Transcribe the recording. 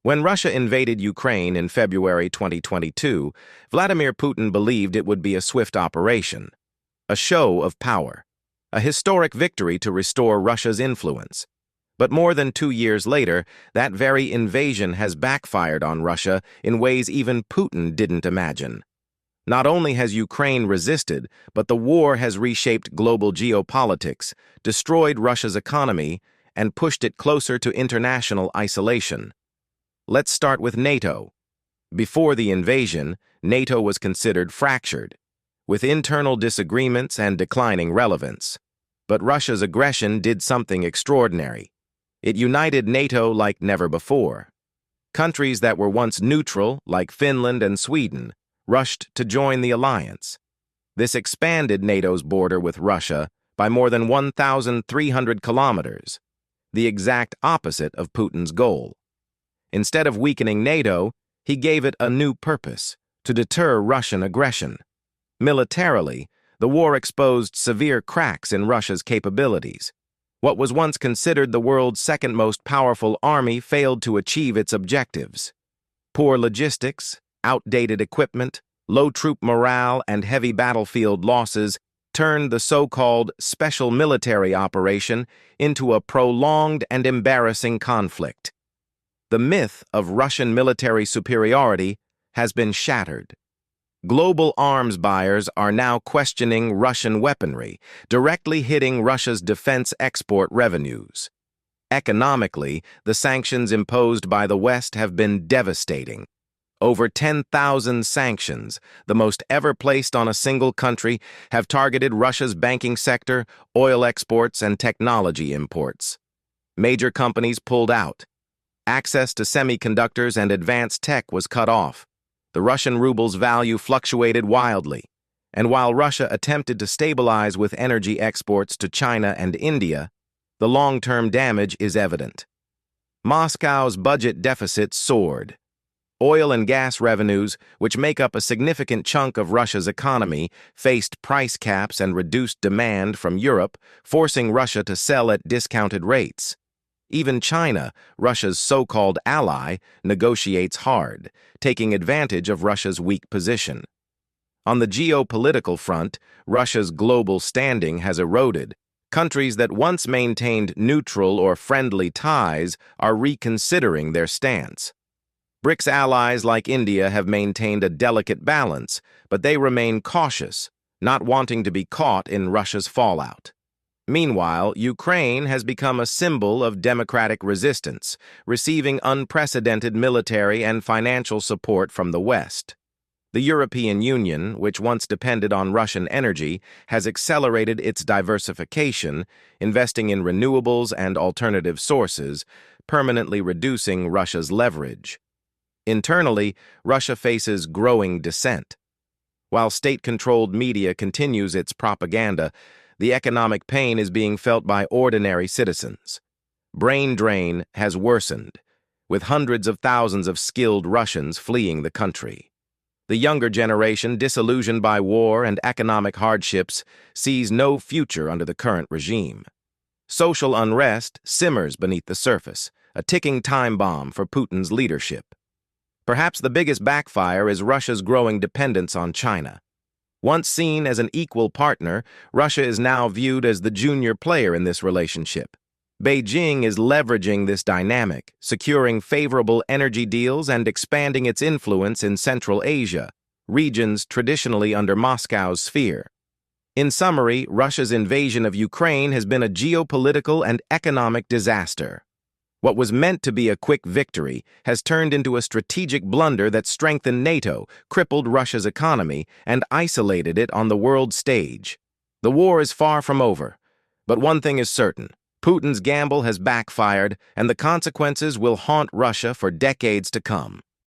When Russia invaded Ukraine in February 2022, Vladimir Putin believed it would be a swift operation, a show of power, a historic victory to restore Russia's influence. But more than 2 years later, that very invasion has backfired on Russia in ways even Putin didn't imagine. Not only has Ukraine resisted, but the war has reshaped global geopolitics, destroyed Russia's economy, and pushed it closer to international isolation. Let's start with NATO. Before the invasion, NATO was considered fractured, with internal disagreements and declining relevance. But Russia's aggression did something extraordinary. It united NATO like never before. Countries that were once neutral, like Finland and Sweden, rushed to join the alliance. This expanded NATO's border with Russia by more than 1,300 kilometers, the exact opposite of Putin's goal. Instead of weakening NATO, he gave it a new purpose: to deter Russian aggression. Militarily, the war exposed severe cracks in Russia's capabilities. What was once considered the world's second most powerful army failed to achieve its objectives. Poor logistics, outdated equipment, low troop morale, and heavy battlefield losses turned the so-called special military operation into a prolonged and embarrassing conflict. The myth of Russian military superiority has been shattered. Global arms buyers are now questioning Russian weaponry, directly hitting Russia's defense export revenues. Economically, the sanctions imposed by the West have been devastating. Over 10,000 sanctions, the most ever placed on a single country, have targeted Russia's banking sector, oil exports, and technology imports. Major companies pulled out. Access to semiconductors and advanced tech was cut off. The Russian ruble's value fluctuated wildly, and while Russia attempted to stabilize with energy exports to China and India, the long-term damage is evident. Moscow's budget deficit soared. Oil and gas revenues, which make up a significant chunk of Russia's economy, faced price caps and reduced demand from Europe, forcing Russia to sell at discounted rates. Even China, Russia's so-called ally, negotiates hard, taking advantage of Russia's weak position. On the geopolitical front, Russia's global standing has eroded. Countries that once maintained neutral or friendly ties are reconsidering their stance. BRICS allies like India have maintained a delicate balance, but they remain cautious, not wanting to be caught in Russia's fallout. Meanwhile, Ukraine has become a symbol of democratic resistance, receiving unprecedented military and financial support from the West. The European Union, which once depended on Russian energy, has accelerated its diversification, investing in renewables and alternative sources, permanently reducing Russia's leverage. Internally, Russia faces growing dissent. While state-controlled media continues its propaganda, the economic pain is being felt by ordinary citizens. Brain drain has worsened, with hundreds of thousands of skilled Russians fleeing the country. The younger generation, disillusioned by war and economic hardships, sees no future under the current regime. Social unrest simmers beneath the surface, a ticking time bomb for Putin's leadership. Perhaps the biggest backfire is Russia's growing dependence on China. Once seen as an equal partner, Russia is now viewed as the junior player in this relationship. Beijing is leveraging this dynamic, securing favorable energy deals and expanding its influence in Central Asia, regions traditionally under Moscow's sphere. In summary, Russia's invasion of Ukraine has been a geopolitical and economic disaster. What was meant to be a quick victory has turned into a strategic blunder that strengthened NATO, crippled Russia's economy, and isolated it on the world stage. The war is far from over, but one thing is certain: Putin's gamble has backfired, and the consequences will haunt Russia for decades to come.